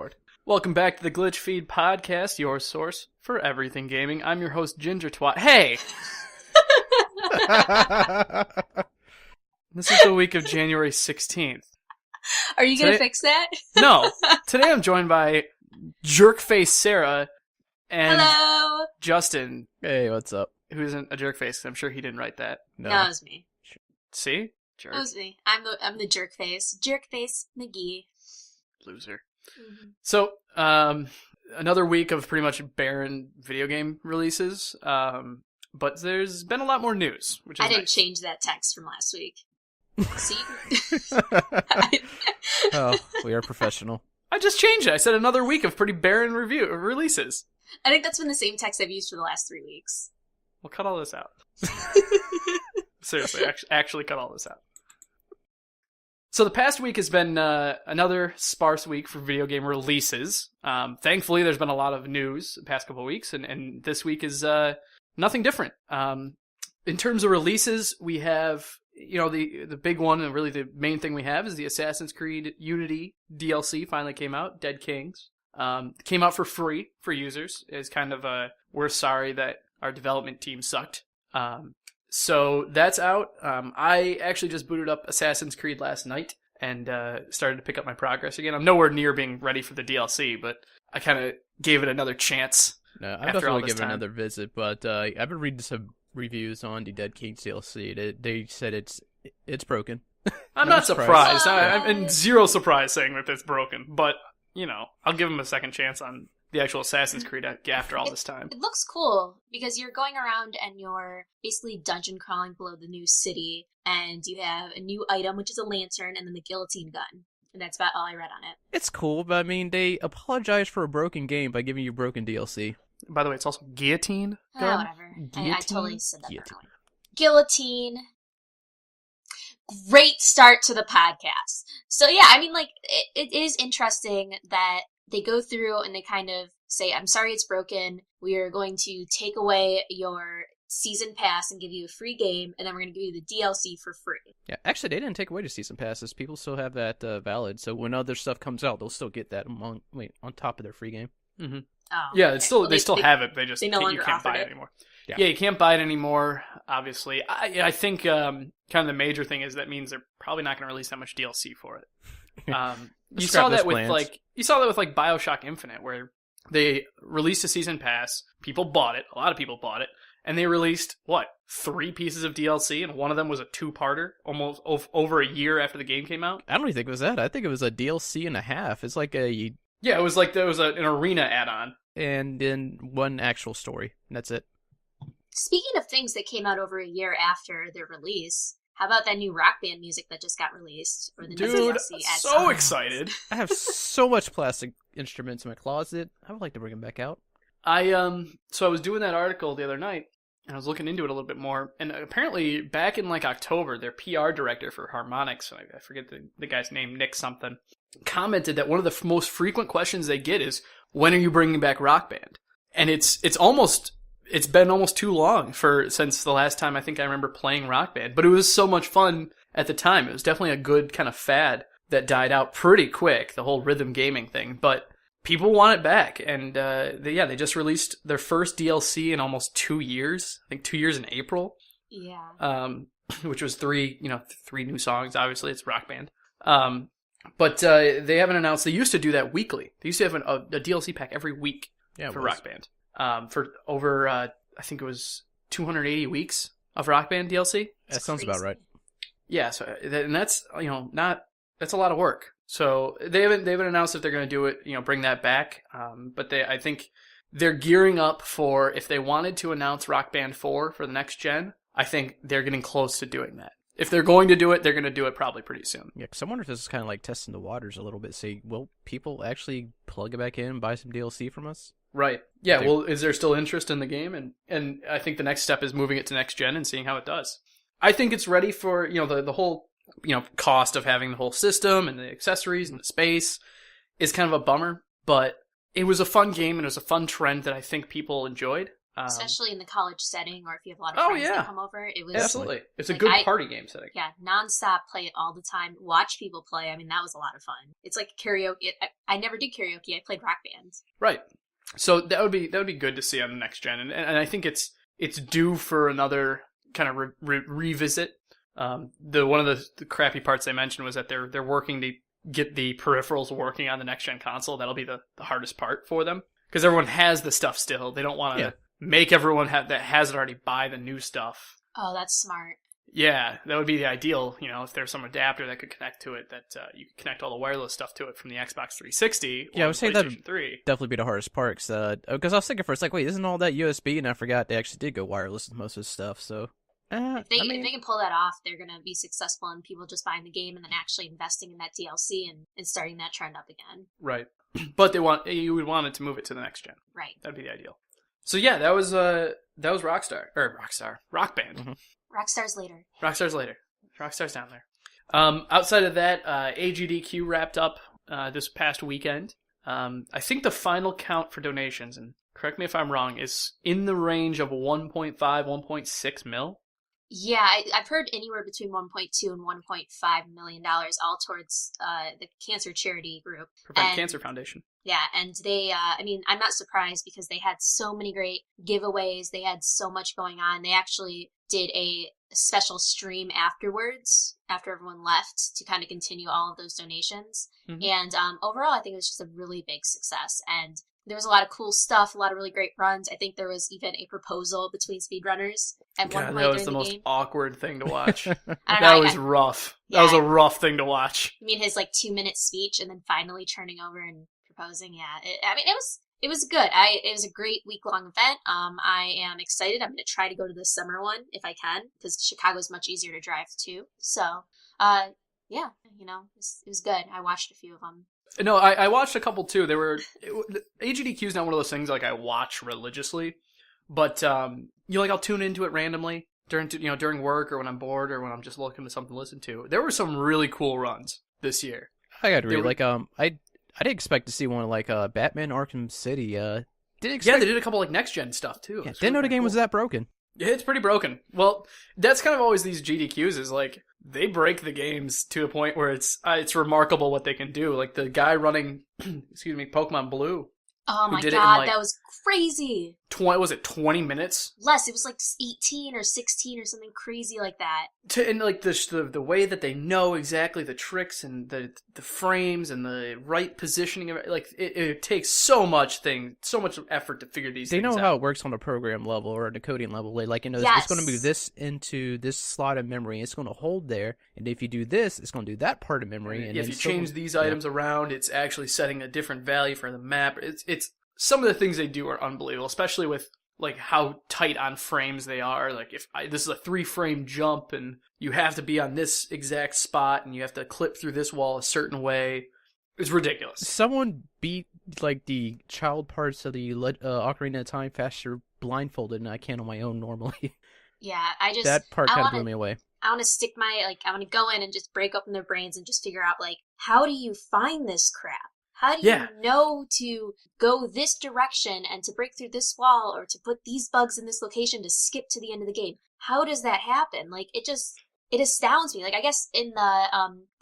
record. Welcome back to the GlitchFeed Podcast, your source for everything gaming. I'm your host, Ginger Twat. Hey! This is the week of January 16th. Are you going to fix that? No. Today I'm joined by Jerkface Sarah and Hello! Justin. Hey, what's up? Who isn't a jerkface. I'm sure he didn't write that. No, it was me. See? Jerk. It was me. I'm the jerk face. Jerk face McGee. Loser. Mm-hmm. So, another week of pretty much barren video game releases, but there's been a lot more news, which is I didn't nice. change that text from last week. See? Oh, we are professional. I just changed it. I said another week of pretty barren releases. I think that's been the same text I've used for the last 3 weeks. We'll cut all this out. Seriously, actually cut all this out. So the past week has been another sparse week for video game releases. Thankfully, there's been a lot of news the past couple of weeks, and this week is nothing different. In terms of releases, we have, the big one, and really the main thing we have is the Assassin's Creed Unity DLC finally came out, Dead Kings. Came out for free for users. It's kind of we're sorry that our development team sucked. So that's out. I actually just booted up Assassin's Creed last night and started to pick up my progress again. I'm nowhere near being ready for the DLC, but I kind of gave it another chance. No, after I'm all definitely this giving time. another visit, but I've been reading some reviews on the Dead Kings DLC. They said it's broken. I'm No not surprise. surprised. I'm in zero surprise saying that it's broken, but, I'll give him a second chance on the actual Assassin's Creed after all this time. It looks cool because you're going around and you're basically dungeon crawling below the new city, and you have a new item, which is a lantern, and then the guillotine gun. And that's about all I read on it. It's cool, but I mean, they apologized for a broken game by giving you broken DLC. By the way, it's also guillotine Oh, gun. whatever. I Guillotine? totally said that Guillotine. wrong. Guillotine. Great start to the podcast. So yeah, I mean, it is interesting that they go through and they kind of say, I'm sorry it's broken. We are going to take away your season pass and give you a free game, and then we're going to give you the DLC for free. Yeah, actually, they didn't take away the season passes. People still have that valid, so when other stuff comes out, they'll still get that on top of their free game. Mm-hmm. Oh, Yeah, okay. it's still Well, they still have it. They just they no you longer can't buy offered it it. anymore. Yeah. Yeah, you can't buy it anymore. Obviously, I think kind of the major thing is that means they're probably not going to release that much DLC for it. You saw that with BioShock Infinite, where they released a season pass. People bought it. A lot of people bought it, and they released 3 pieces of DLC, and one of them was a 2-parter, almost over a year after the game came out. I don't even think it was that. I think it was a DLC and a half. It's like Yeah, it was like there was an arena add-on. and then one actual story. And that's it. Speaking of things that came out over a year after their release, how about that new Rock Band music that just got released? Or the new Dude, DLC ad so songs? excited. I have so much plastic instruments in my closet. I would like to bring them back out. So I was doing that article the other night, and I was looking into it a little bit more, and apparently back in October, their PR director for Harmonix, I forget the guy's name, Nick something, commented that one of the most frequent questions they get is, when are you bringing back Rock Band? And it's been almost too long since the last time I think I remember playing Rock Band, but it was so much fun at the time. It was definitely a good kind of fad that died out pretty quick, the whole rhythm gaming thing, but people want it back, and they just released their first DLC in almost 2 years. I think 2 years in April. Yeah. Which was 3 new songs. Obviously, it's Rock Band. But they haven't announced. They used to do that weekly. They used to have a DLC pack every week for Rock Band. For over, I think it was 280 weeks of Rock Band DLC. That sounds about right. Yeah, so and that's that's a lot of work. So they haven't announced if they're going to do it, bring that back. But I think they're gearing up for, if they wanted to announce Rock Band 4 for the next gen, I think they're getting close to doing that. If they're going to do it, they're going to do it probably pretty soon. Yeah, because I wonder if this is kind of like testing the waters a little bit. Say, will people actually plug it back in and buy some DLC from us? Right. Yeah, well, is there still interest in the game? And I think the next step is moving it to next gen and seeing how it does. I think it's ready for, the whole, cost of having the whole system and the accessories and the space is kind of a bummer, but it was a fun game and it was a fun trend that I think people enjoyed. Especially in the college setting, or if you have a lot of Oh, friends yeah. that come over. It was Absolutely. It's a Like, good party game setting. Yeah, nonstop, play it all the time. Watch people play. I mean, that was a lot of fun. It's like karaoke. I never did karaoke. I played rock bands. Right. So that would be good to see on the next gen, and I think it's due for another kind of revisit. The one of the crappy parts they mentioned was that they're working to get the peripherals working on the next gen console. That'll be the hardest part for them, because everyone has the stuff still. They don't want to make everyone that has it already buy the new stuff. Oh, that's smart. Yeah, that would be the ideal. If there's some adapter that could connect to it, that you could connect all the wireless stuff to it from the Xbox 360. Yeah, I would say that PlayStation 3. Definitely be the hardest part, because I was thinking first, like, wait, isn't all that USB? And I forgot they actually did go wireless with most of this stuff. So If they can pull that off, they're going to be successful in people just buying the game and then actually investing in that DLC and starting that trend up again. Right, but you would want it to move it to the next gen. Right. That'd be the ideal. So yeah, that was Rock Band. Mm-hmm. Rockstar's later. Rockstar's down there. Outside of that, AGDQ wrapped up this past weekend. I think the final count for donations, and correct me if I'm wrong, is in the range of 1.5, 1.6 mil. Yeah, I've heard anywhere between 1.2 and 1.5 million dollars, all towards the cancer charity group, Prevent Cancer Foundation. Yeah, and they, I'm not surprised because they had so many great giveaways. They had so much going on. They actually did a special stream afterwards, after everyone left, to kind of continue all of those donations. Mm-hmm. And overall, I think it was just a really big success. And there was a lot of cool stuff, a lot of really great runs. I think there was even a proposal between speedrunners at one point that was during the most game. awkward thing to watch. That was rough. Yeah, that was a rough thing to watch. I mean, his 2-minute speech and then finally turning over and proposing. Yeah, it was good. It was a great week-long event. I am excited. I'm going to try to go to the summer one if I can, because Chicago's much easier to drive to. So, yeah, it was good. I watched a few of them. No, I watched a couple too. AGDQ is not one of those things I watch religiously, but I'll tune into it randomly during work or when I'm bored or when I'm just looking for something to listen to. There were some really cool runs this year. I gotta agree. I didn't expect to see one like Batman Arkham City. Yeah, they did a couple next gen stuff too. Yeah, didn't know the game was that broken. Yeah, it's pretty broken. Well, that's kind of always these GDQs is they break the games to a point where it's remarkable what they can do. Like the guy running, Pokemon Blue. Oh my god, that was crazy. 20 minutes? Less, it was 18 or 16 or something crazy like that. And the way that they know exactly the tricks and the frames and the right positioning of it, it takes so much effort to figure these things out. They know how it works on a program level or a decoding level. It's going to move this into this slot of memory. It's going to hold there, and if you do this, it's going to do that part of memory. And if you change these items around, it's actually setting a different value for the map. It's some of the things they do are unbelievable, especially with how tight on frames they are. This is a 3-frame jump and you have to be on this exact spot and you have to clip through this wall a certain way. It's ridiculous. Someone beat the child parts of the Ocarina of Time faster blindfolded than I can on my own normally. Yeah, that part kind of blew me away. I want to stick I want to go in and just break open their brains and just figure out how do you find this crap? How do you know to go this direction and to break through this wall or to put these bugs in this location to skip to the end of the game? How does that happen? It astounds me. I guess in the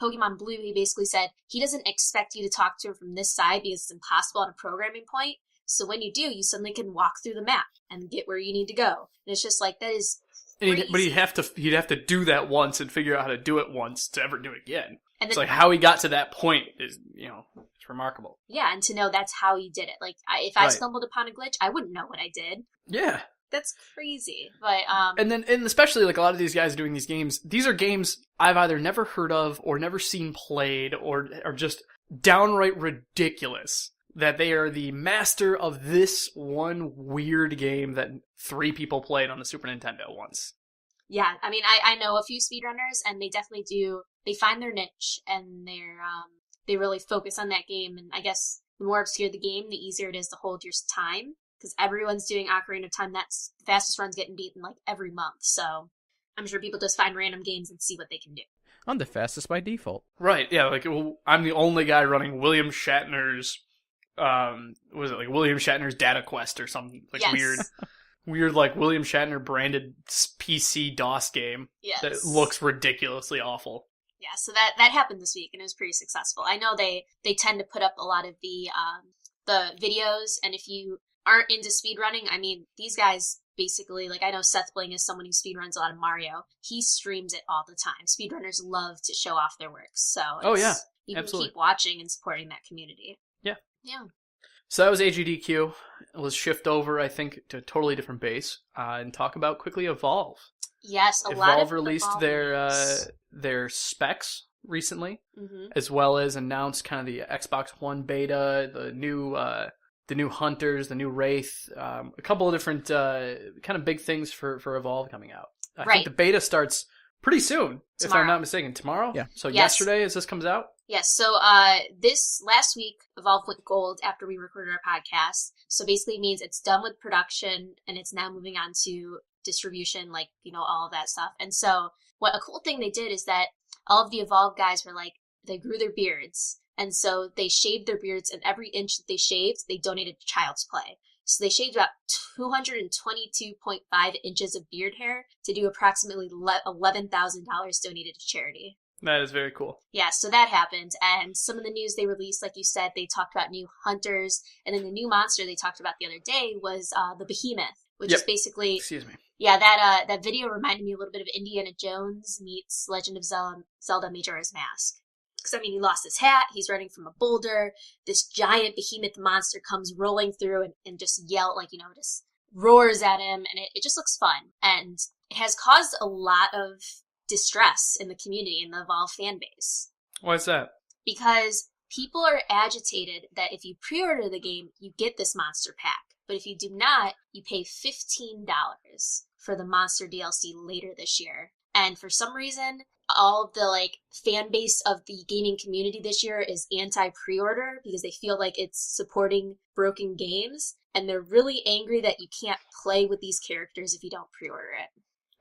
Pokemon Blue, he basically said he doesn't expect you to talk to him from this side because it's impossible on a programming point. So when you do, you suddenly can walk through the map and get where you need to go. And it's just that is crazy. But he'd have to do that once and figure out how to do it once to ever do it again. And it's how he got to that point is, it's remarkable. Yeah, and to know that's how he did it. If I stumbled upon a glitch, I wouldn't know what I did. Yeah. That's crazy. But and especially a lot of these guys doing these games, these are games I've either never heard of or never seen played or are just downright ridiculous that they are the master of this one weird game that 3 people played on the Super Nintendo once. Yeah, I know a few speedrunners, and they definitely do. They find their niche, and they really focus on that game. And I guess the more obscure the game, the easier it is to hold your time, because everyone's doing Ocarina of Time. That's the fastest run's getting beaten every month. So I'm sure people just find random games and see what they can do. I'm the fastest by default. Right? Yeah. I'm the only guy running William Shatner's. William Shatner's Data Quest or something weird weird, like, William Shatner branded PC DOS game that looks ridiculously awful. Yeah, so that happened this week, and it was pretty successful. I know they tend to put up a lot of the videos, and if you aren't into speedrunning, I mean, these guys basically, like, I know Seth Bling is someone who speedruns a lot of Mario. He streams it all the time. Speedrunners love to show off their works, so you can keep watching and supporting that community. Yeah. Yeah. So that was AGDQ. Let's shift over, I think, to a totally different base and talk about quickly Evolve. Yes, Evolve released their specs recently, as well as announced kind of the Xbox One beta, the new Hunters, the new Wraith, a couple of different kind of big things for Evolve coming out. I think the beta starts pretty soon, if I'm not mistaken. Tomorrow? Yeah. So yesterday, as this comes out? Yes, so this last week, Evolve went gold after we recorded our podcast. So basically it means it's done with production, and it's now moving on to distribution, like, all of that stuff. And so what a cool thing they did is that all of the Evolve guys were like, they grew their beards. And so they shaved their beards, and every inch that they shaved, they donated to Child's Play. So they shaved about 222.5 inches of beard hair to do approximately $11,000 donated to charity. That is very cool. Yeah, so that happened. And some of the news they released, like you said, they talked about new Hunters. And then the new monster they talked about the other day was the Behemoth, which is basically... Excuse me. Yeah, that video reminded me a little bit of Indiana Jones meets Legend of Zelda Majora's Mask. Because, I mean, he lost his hat, he's running from a boulder, this giant behemoth monster comes rolling through and just just roars at him, and it just looks fun. And it has caused a lot of distress in the community, in the Evolve fan base. Why is that? Because people are agitated that if you pre-order the game, you get this monster pack. But if you do not, you pay $15 for the monster DLC later this year. And for some reason, all of the fan base of the gaming community this year is anti-pre-order because they feel like it's supporting broken games, and they're really angry that you can't play with these characters if you don't pre-order it.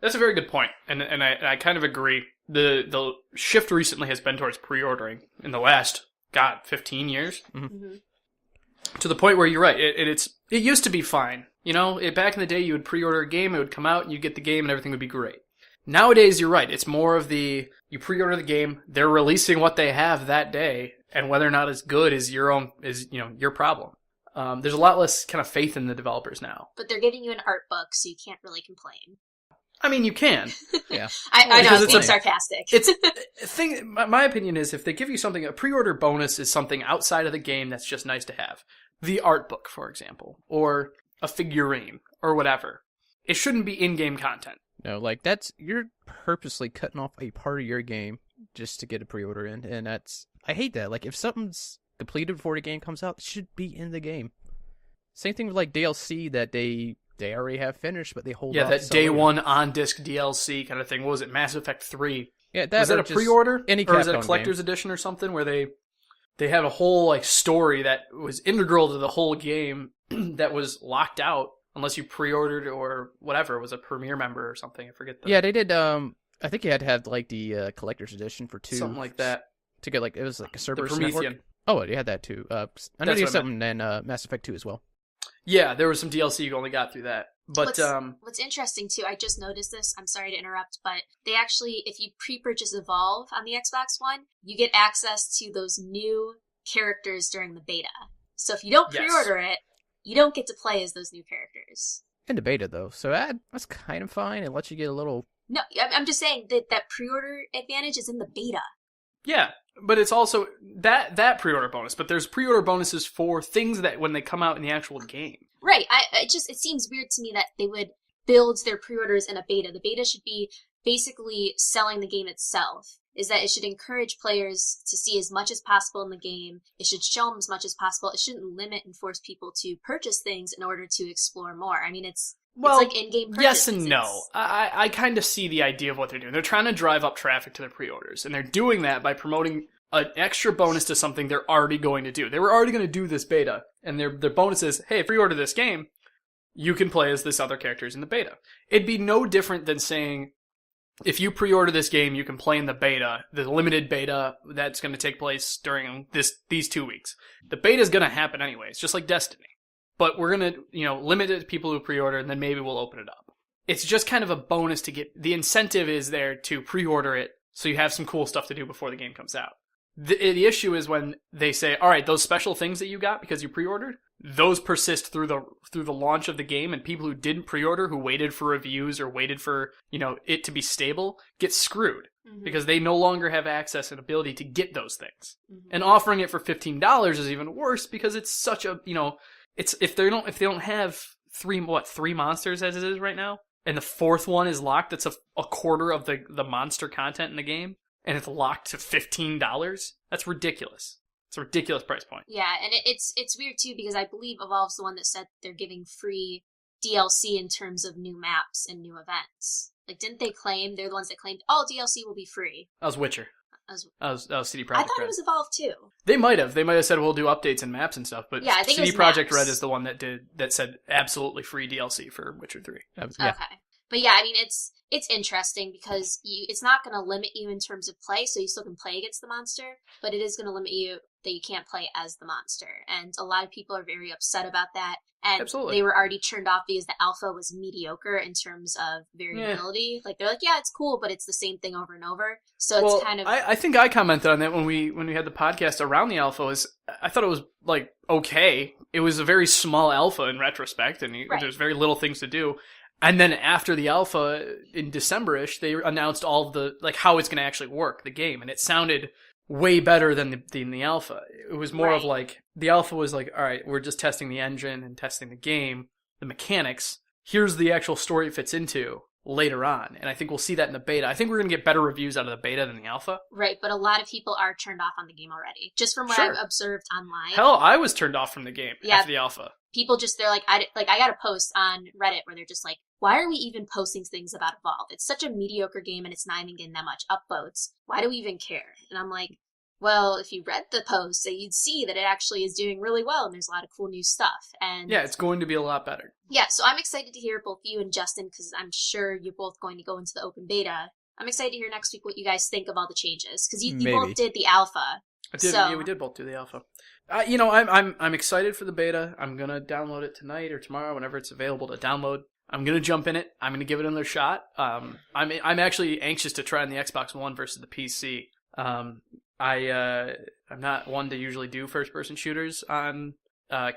That's a very good point, and I kind of agree. The shift recently has been towards pre-ordering in the last 15 years. Mm-hmm. To the point where you're right. It used to be fine. Back in the day, you would pre-order a game, it would come out, and you'd get the game, and everything would be great. Nowadays, you're right. It's more of you pre-order the game, they're releasing what they have that day, and whether or not it's good is your problem. There's a lot less kind of faith in the developers now. But they're giving you an art book, so you can't really complain. I mean, you can. Yeah. I know, it's being sarcastic. My opinion is if they give you something, a pre-order bonus is something outside of the game that's just nice to have. The art book, for example, or a figurine, or whatever. It shouldn't be in-game content. No, you're purposely cutting off a part of your game just to get a pre-order in, and I hate that. If something's completed before the game comes out, it should be in the game. Same thing with DLC that they already have finished, but they hold off. Yeah, that day one on-disc DLC kind of thing. What was it, Mass Effect 3? Yeah, was that a pre-order? Or is it a collector's game. Edition or something where they had a whole story that was integral to the whole game that was locked out unless you pre-ordered or whatever. It was a Premier member or something. I forget. Yeah, they did. I think you had to have the collector's edition for 2. Something like that. To get it was like a Cerberus the Promethean. Network. Oh, you had that too. I know you had something in Mass Effect 2 as well. Yeah, there was some DLC you only got through that. But what's interesting too, I just noticed this, I'm sorry to interrupt, but they actually, if you pre-purchase Evolve on the Xbox One, you get access to those new characters during the beta. So if you don't pre-order it, you don't get to play as those new characters. In the beta though, so that's kind of fine. It lets you get a little... No, I'm just saying that pre-order advantage is in the beta. Yeah, but it's also that pre-order bonus, but there's pre-order bonuses for things that when they come out in the actual game. Right. It seems weird to me that they would build their pre-orders in a beta. The beta should be basically selling the game itself. Is that it should encourage players to see as much as possible in the game. It should show them as much as possible. It shouldn't limit and force people to purchase things in order to explore more. I mean, it's like in-game purchases. Yes and no. I kind of see the idea of what they're doing. They're trying to drive up traffic to their pre-orders, and they're doing that by promoting an extra bonus to something they're already going to do. They were already going to do this beta, and their bonus is, hey, if you pre-order this game, you can play as this other characters in the beta. It'd be no different than saying, if you pre-order this game, you can play in the beta, the limited beta that's going to take place during these 2 weeks. The beta's going to happen anyway. It's just like Destiny. but we're going to, limit it to people who pre-order, and then maybe we'll open it up. It's just kind of a bonus to get, the incentive is there to pre-order it so you have some cool stuff to do before the game comes out. The issue is when they say, all right, those special things that you got because you pre-ordered, those persist through the launch of the game, and people who didn't pre-order, who waited for reviews or waited for, it to be stable, get screwed because they no longer have access and ability to get those things. And offering it for $15 is even worse because it's such a, it's if they don't have three monsters as it is right now, and the fourth one is locked, that's a quarter of the monster content in the game, and it's locked to $15. That's ridiculous. It's a ridiculous price point. Yeah, and it's weird too because I believe Evolve's the one that said they're giving free DLC in terms of new maps and new events. Like, didn't they claim, they're the ones that claimed all DLC will be free? That was Witcher. That was CD Projekt Red. I thought it was Evolve too. They might have said we'll do updates and maps and stuff, but yeah, I think CD it was Projekt maps. Red is the one that said absolutely free DLC for Witcher 3. Yeah. Okay. But yeah, I mean, it's interesting because it's not going to limit you in terms of play, so you still can play against the monster, but it is going to limit you that you can't play as the monster. And a lot of people are very upset about that. And Absolutely. They were already turned off because the alpha was mediocre in terms of variability. Yeah. Like, they're like, yeah, it's cool, but it's the same thing over and over. So it's kind of... I think I commented on that when we had the podcast around the alpha. I thought it was, like, okay. It was a very small alpha in retrospect, and there's very little things to do. And then after the alpha in December-ish, they announced all of the, like, how it's going to actually work, the game. And it sounded way better than the alpha. It was more of like, the alpha was like, all right, we're just testing the engine and testing the game, the mechanics. Here's the actual story it fits into later on. And I think we'll see that in the beta. I think we're going to get better reviews out of the beta than the alpha. Right, but a lot of people are turned off on the game already. Just from what I've observed online. Hell, I was turned off from the game after the alpha. People they're like, I got a post on Reddit where they're just like, why are we even posting things about Evolve? It's such a mediocre game and it's not even getting that much upvotes. Why do we even care? And I'm like, well, if you read the post, you'd see that it actually is doing really well and there's a lot of cool new stuff. And yeah, it's going to be a lot better. Yeah, so I'm excited to hear both you and Justin, because I'm sure you're both going to go into the open beta. I'm excited to hear next week what you guys think of all the changes, because you both did the alpha. I did. So. Yeah, we did both do the alpha. I'm excited for the beta. I'm gonna download it tonight or tomorrow, whenever it's available to download. I'm gonna jump in it. I'm gonna give it another shot. I'm actually anxious to try on the Xbox One versus the PC. I'm not one to usually do first-person shooters on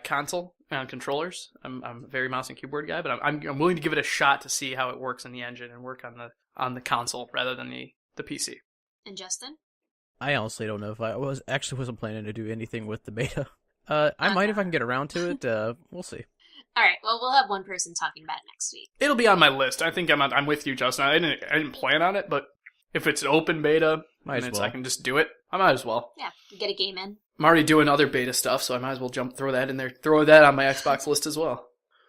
console, on controllers. I'm a very mouse and keyboard guy, but I'm willing to give it a shot to see how it works in the engine and work on the console rather than the PC. And Justin? I honestly don't know if I wasn't planning to do anything with the beta. I might if I can get around to it. We'll see. All right. Well, we'll have one person talking about it next week. It'll be on my list. I think I'm with you, Justin. I didn't plan on it, but if it's an open beta, I can just do it. I might as well. Yeah, get a game in. I'm already doing other beta stuff, so I might as well throw that in there. Throw that on my Xbox list as well.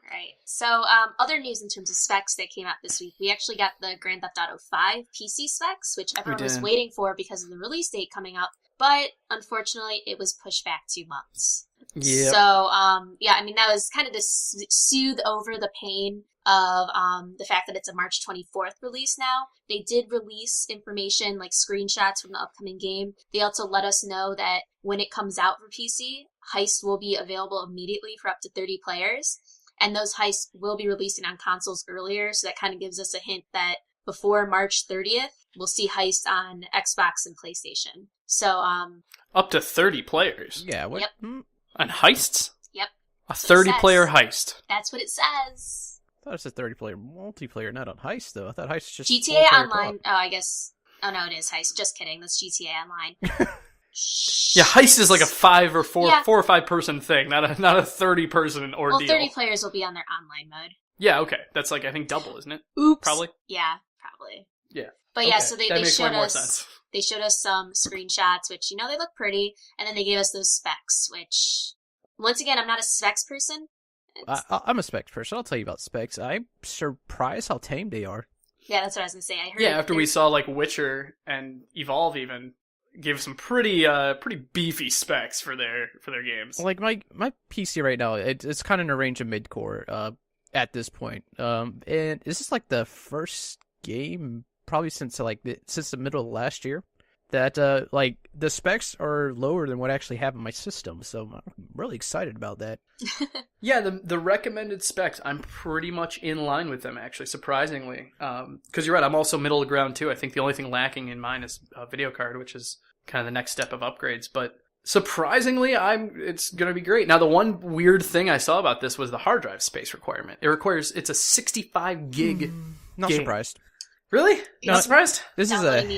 Right. So, other news in terms of specs that came out this week. We actually got the Grand Theft Auto 5 PC specs, which everyone was waiting for because of the release date coming up. But, unfortunately, it was pushed back 2 months. Yeah. So, that was kind of to soothe over the pain of the fact that it's a March 24th release now. They did release information like screenshots from the upcoming game. They also let us know that when it comes out for PC, Heist will be available immediately for up to 30 players. And those heists will be releasing on consoles earlier, so that kind of gives us a hint that before March 30th, we'll see Heist on Xbox and PlayStation. So, up to 30 players? Yeah, what? Yep. On heists? Yep. A 30-player heist. That's what it says. I thought it said 30-player multiplayer, not on Heist, though. I thought Heist was just GTA Online. Oh, I guess. Oh, no, it is Heist. Just kidding. That's GTA Online. Yeah, Heist is like a 4 or 5 person thing, not a 30-person ordeal. Well, 30 players will be on their online mode. Yeah, okay. That's like, I think, double, isn't it? Oops. Probably? Yeah, probably. Yeah. But yeah, so they showed more us sense. They showed us some screenshots, which, they look pretty, and then they gave us those specs, which, once again, I'm not a specs person. I'm a specs person. I'll tell you about specs. I'm surprised how tame they are. Yeah, that's what I was going to say. I heard. Yeah, after we saw, like, Witcher and Evolve even give some pretty beefy specs for their games. Like, my PC right now, it's kind of in a range of mid-core at this point. And this is, like, the first game, probably since the middle of last year, that, the specs are lower than what I actually have in my system, so I'm really excited about that. Yeah, the recommended specs, I'm pretty much in line with them, actually, surprisingly. Because you're right, I'm also middle of the ground, too. I think the only thing lacking in mine is a video card, which is kind of the next step of upgrades. But surprisingly, it's going to be great. Now, the one weird thing I saw about this was the hard drive space requirement. It's a 65 gig Not game. surprised. Really? No, Not surprised? This is Downloading the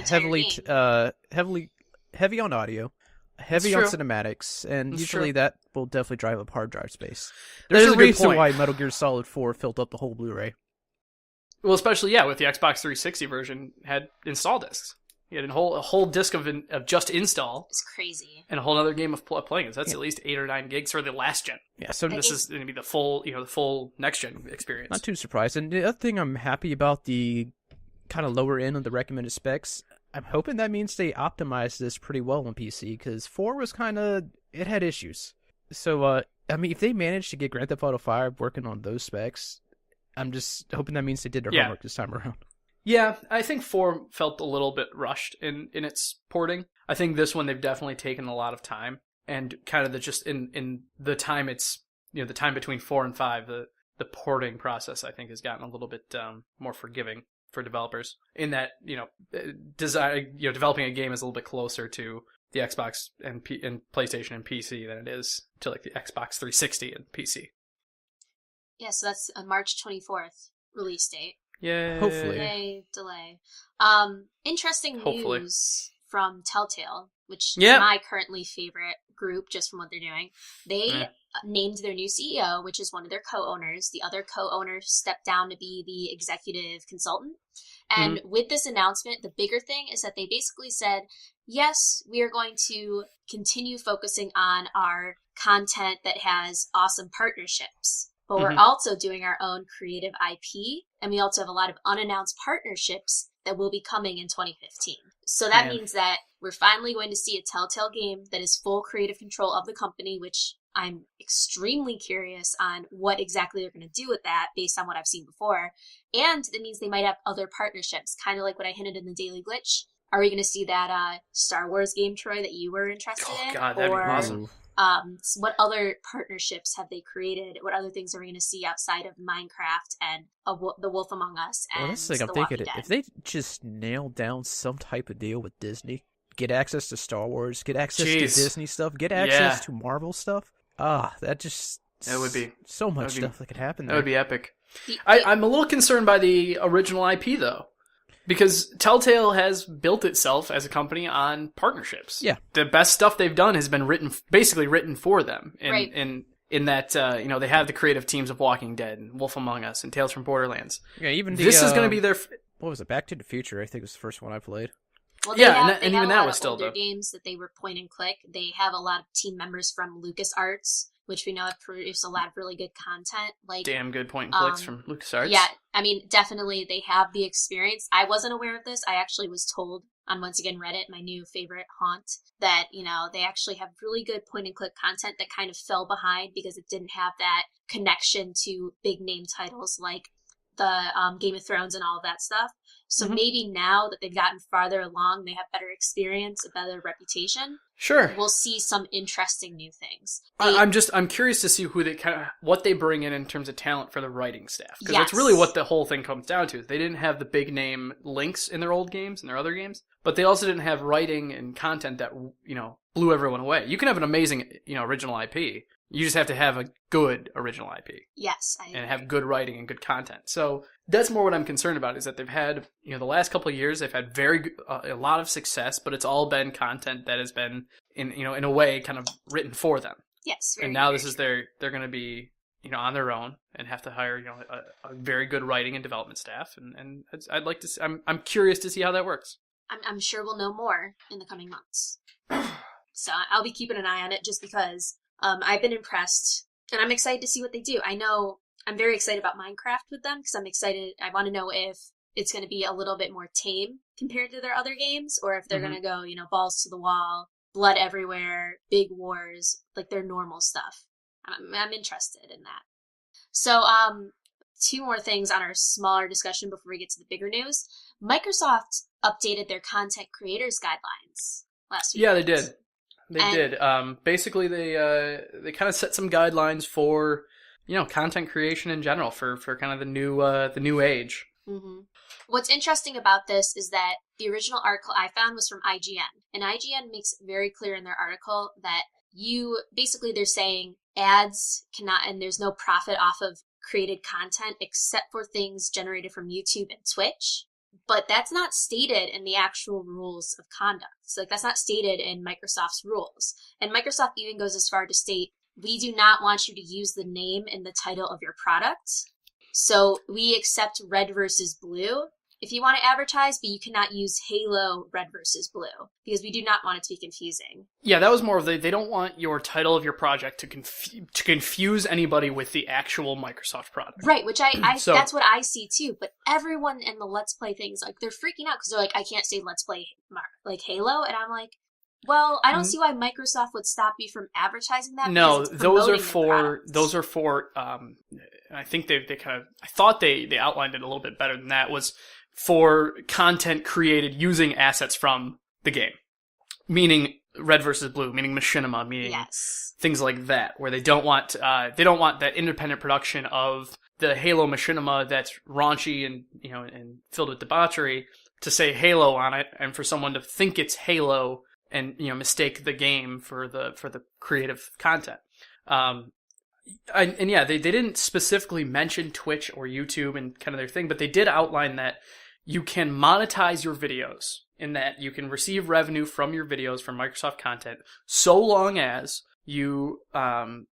a entire heavy on audio, heavy It's on true. cinematics, and It's usually true. that will definitely drive up hard drive space. That is There's a a good reason point. why Metal Gear Solid 4 filled up the whole Blu-ray. Well, especially, yeah, with the Xbox 360 version, had install discs. You had a whole disc of just install It's crazy. and a whole other game of playing. So that's at least 8 or 9 gigs for the last gen. Yeah, so This is going to be the full next gen experience. not too surprised. And the other thing I'm happy about the kind of lower end of the recommended specs, I'm hoping that means they optimized this pretty well on PC, because 4 was it had issues. So, I mean, if they managed to get Grand Theft Auto 5 working on those specs, I'm just hoping that means they did their homework this time around. Yeah, I think 4 felt a little bit rushed in its porting. I think this one they've definitely taken a lot of time, and kind of just in the time the time between 4 and 5, the porting process I think has gotten a little bit more forgiving for developers, in that developing a game is a little bit closer to the Xbox and PlayStation and PC than it is to like the Xbox 360 and PC. Yeah, so that's a March 24th release date. Yeah, Hopefully. Delay. Interesting Hopefully. news from Telltale, which Yeah. is my currently favorite group just from what they're doing. They named their new CEO, which is one of their co-owners. The other co-owner stepped down to be the executive consultant. And with this announcement, the bigger thing is that they basically said, yes, we are going to continue focusing on our content that has awesome partnerships. But we're also doing our own creative IP, and we also have a lot of unannounced partnerships that will be coming in 2015. So that means that we're finally going to see a Telltale game that is full creative control of the company, which I'm extremely curious on what exactly they're going to do with that based on what I've seen before. And that means they might have other partnerships, kind of like what I hinted in the Daily Glitch. Are we going to see that Star Wars game, Troy, that you were interested in? Oh God, that'd be awesome. What other partnerships have they created? What other things are we going to see outside of Minecraft and The Wolf Among Us and Well, that's the thing The I'm thinking. Walking Dead? If they just nail down some type of deal with Disney, get access to Star Wars, get access to Disney stuff, get access to Marvel stuff, that would be so much stuff that could happen there. That would be epic. I'm a little concerned by the original IP, though. Because Telltale has built itself as a company on partnerships. Yeah. The best stuff they've done has been basically written for them. Right. In that, they have the creative teams of Walking Dead and Wolf Among Us and Tales from Borderlands. Yeah, even this is going to be their... What was it? Back to the Future, I think was the first one I played. Well, and they even have a that lot was of still older the... games that they were point and click. They have a lot of team members from LucasArts, which we know have produced a lot of really good content. Like Damn good point and clicks from LucasArts. Yeah, I mean, definitely they have the experience. I wasn't aware of this. I actually was told on, once again, Reddit, my new favorite haunt, that, they actually have really good point and click content that kind of fell behind because it didn't have that connection to big name titles like the Game of Thrones and all of that stuff. So maybe now that they've gotten farther along, they have better experience, a better reputation. Sure. We'll see some interesting new things. I'm curious to see what they bring in terms of talent for the writing staff, because that's really what the whole thing comes down to. They didn't have the big name links in their old games and their other games, but they also didn't have writing and content that blew everyone away. You can have an amazing original IP. You just have to have a good original IP. Yes, and have good writing and good content. So that's more what I'm concerned about, is that they've had, the last couple of years, they've had a lot of success, but it's all been content that has been in a way kind of written for them. Yes. And now they're going to be, on their own and have to hire, a very good writing and development staff. And I'd like to see, I'm curious to see how that works. I'm sure we'll know more in the coming months. So I'll be keeping an eye on it just because I've been impressed and I'm excited to see what they do. I know I'm very excited about Minecraft with them because I'm excited. I want to know if it's going to be a little bit more tame compared to their other games, or if they're going to go, balls to the wall, blood everywhere, big wars, like their normal stuff. I'm interested in that. So, two more things on our smaller discussion before we get to the bigger news. Microsoft updated their content creators guidelines. last week. Yeah, they did. They did. Basically, they kind of set some guidelines for content creation in general for kind of the new age. Mm-hmm. What's interesting about this is that the original article I found was from IGN, and IGN makes it very clear in their article that they're saying ads cannot, and there's no profit off of created content except for things generated from YouTube and Twitch. But that's not stated in the actual rules of conduct. So that's not stated in Microsoft's rules. And Microsoft even goes as far to state, we do not want you to use the name in the title of your product. So we accept red versus blue if you want to advertise, but you cannot use Halo red versus blue because we do not want it to be confusing. Yeah, that was more of they don't want your title of your project to confuse anybody with the actual Microsoft product. Right, which so, that's what I see too. But everyone in the Let's Play things, like, they're freaking out because they're like, I can't say Let's Play like Halo, and I'm like, well, I don't see why Microsoft would stop you from advertising that. No, those are for. I think I thought they outlined it a little bit better than that. Was for content created using assets from the game, meaning red versus blue, meaning machinima, meaning things like that, where they don't want that independent production of the Halo machinima that's raunchy and and filled with debauchery to say Halo on it, and for someone to think it's Halo and mistake the game for the creative content. They didn't specifically mention Twitch or YouTube and kind of their thing, but they did outline that you can monetize your videos in that you can receive revenue from your videos from Microsoft content so long as you don't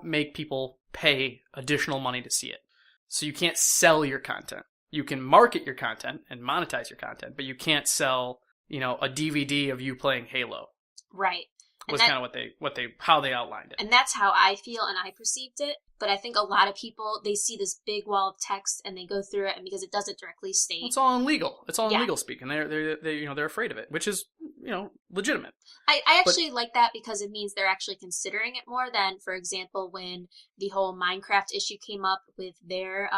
make people pay additional money to see it. So you can't sell your content. You can market your content and monetize your content, but you can't sell a DVD of you playing Halo. Right. Was kind of how they outlined it. And that's how I feel and I perceived it. But I think a lot of people, they see this big wall of text and they go through it, and because it doesn't directly state. It's all in legal. It's all in legal speak, and they're afraid of it, which is legitimate. I actually like that because it means they're actually considering it more than, for example, when the whole Minecraft issue came up with their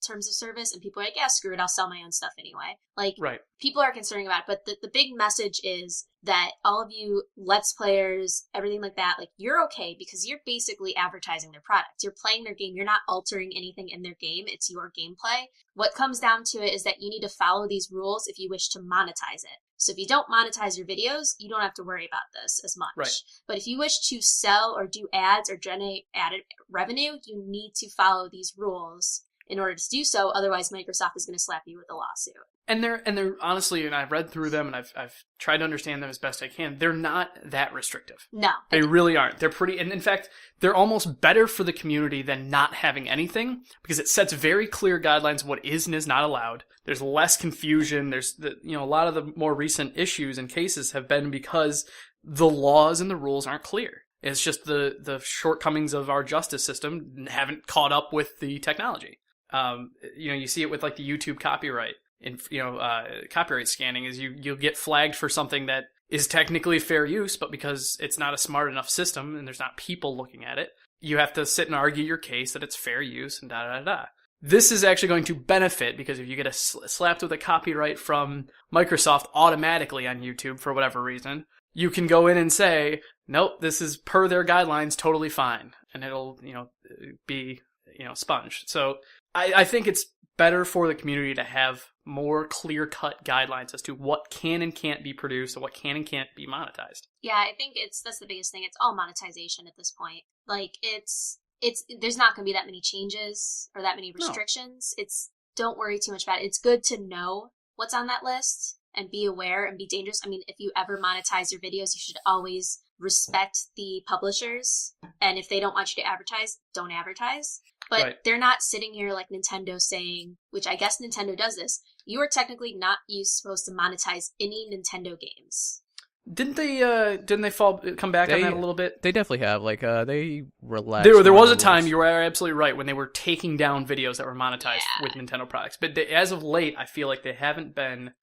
terms of service, and people were like, yeah, screw it, I'll sell my own stuff anyway. Like, right. People are considering about it, but the big message is that all of you Let's Players, everything like that, like, you're okay because you're basically advertising their product. You're playing their game. You're not altering anything in their game. It's your gameplay. What comes down to it is that you need to follow these rules if you wish to monetize it. So if you don't monetize your videos, you don't have to worry about this as much. Right. But if you wish to sell or do ads or generate added revenue, you need to follow these rules in order to do so. Otherwise, Microsoft is going to slap you with a lawsuit. And they're honestly, and I've read through them and I've tried to understand them as best I can. They're not that restrictive. No, they really aren't. They're pretty, and in fact, they're almost better for the community than not having anything because it sets very clear guidelines of what is and is not allowed. There's less confusion. There's a lot of the more recent issues and cases have been because the laws and the rules aren't clear. It's just the shortcomings of our justice system haven't caught up with the technology. You see it with like the YouTube copyright. In copyright scanning is you'll get flagged for something that is technically fair use, but because it's not a smart enough system and there's not people looking at it, you have to sit and argue your case that it's fair use and da-da-da-da. This is actually going to benefit because if you get slapped with a copyright from Microsoft automatically on YouTube for whatever reason, you can go in and say, nope, this is per their guidelines totally fine, and it'll be sponged. So I think it's better for the community to have more clear-cut guidelines as to what can and can't be produced and what can and can't be monetized. Yeah, I think that's the biggest thing. It's all monetization at this point. Like, it's there's not going to be that many changes or that many restrictions. No. Don't worry too much about it. It's good to know what's on that list and be aware and be dangerous. I mean, if you ever monetize your videos, you should always respect the publishers. And if they don't want you to advertise, don't advertise. But They're not sitting here like Nintendo saying, which I guess Nintendo does this, you are technically not supposed to monetize any Nintendo games. Didn't they come back on that a little bit? They definitely have. Like, they relaxed. There was a time, you were absolutely right, when they were taking down videos that were monetized with Nintendo products. But as of late, I feel like they haven't been.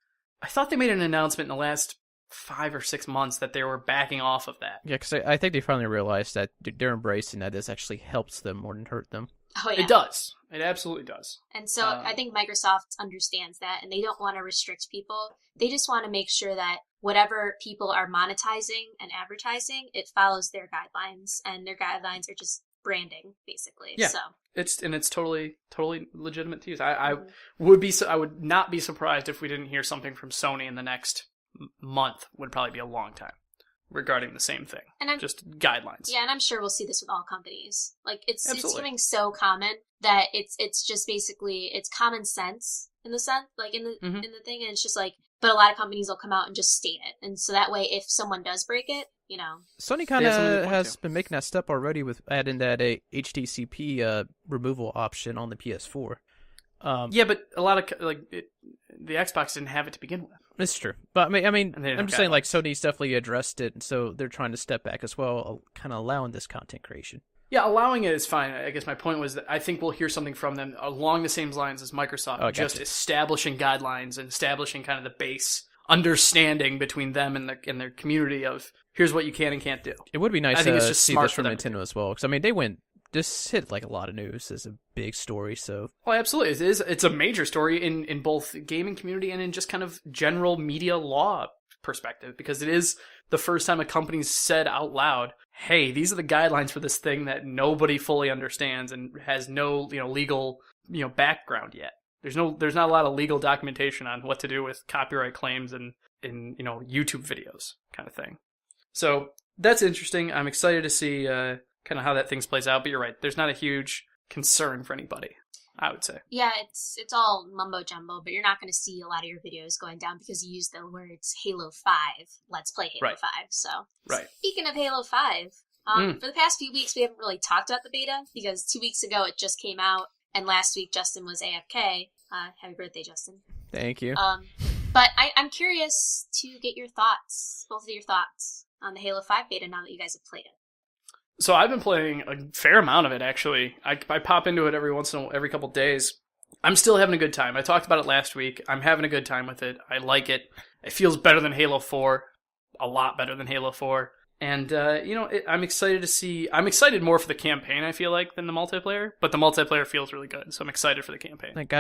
I thought they made an announcement in the last 5 or 6 months that they were backing off of that. Yeah, because I think they finally realized that they're embracing that this actually helps them more than hurt them. Oh, yeah. It does. It absolutely does. And so I think Microsoft understands that, and they don't want to restrict people. They just want to make sure that whatever people are monetizing and advertising, it follows their guidelines, and their guidelines are just branding, basically. Yeah. So It's totally legitimate to use. I would not be surprised if we didn't hear something from Sony in the next month. Would probably be a long time regarding the same thing. And just guidelines. Yeah, and I'm sure we'll see this with all companies. Like it's becoming so common that it's just basically it's common sense in the sense in the thing, and it's just like, but a lot of companies will come out and just state it, and so that way if someone does break it, Sony kind of has been making that step already with adding that HDCP removal option on the PS4. Yeah, but a lot of the Xbox didn't have it to begin with. It's true, but I mean, I'm just saying, like, Sony's definitely addressed it, so they're trying to step back as well, kind of allowing this content creation. Yeah, allowing it is fine. I guess my point was that I think we'll hear something from them along the same lines as Microsoft, just establishing guidelines and establishing kind of the base understanding between them and their community of here's what you can and can't do. It would be nice I think to it's just see smart this from Nintendo as well, because I mean, this hit like a lot of news as a big story. So, well, absolutely, it is. It's a major story in both gaming community and in just kind of general media law perspective, because it is the first time a company's said out loud, "Hey, these are the guidelines for this thing that nobody fully understands and has no legal background yet." There's not a lot of legal documentation on what to do with copyright claims and in YouTube videos kind of thing. So that's interesting. I'm excited to see kind of how that thing plays out. But you're right. There's not a huge concern for anybody, I would say. Yeah, it's all mumbo jumbo, but you're not going to see a lot of your videos going down because you use the words Halo 5. Let's play Halo 5. So, Speaking of Halo 5, for the past few weeks, we haven't really talked about the beta because 2 weeks ago it just came out, and last week Justin was AFK. Happy birthday, Justin. Thank you. But I'm curious to get your thoughts, both of your thoughts, on the Halo 5 beta now that you guys have played it. So I've been playing a fair amount of it, actually. I pop into it every couple days. I'm still having a good time. I talked about it last week. I'm having a good time with it. I like it. It feels better than Halo 4. A lot better than Halo 4. And, I'm excited to see... I'm excited more for the campaign, I feel like, than the multiplayer. But the multiplayer feels really good, so I'm excited for the campaign. Like,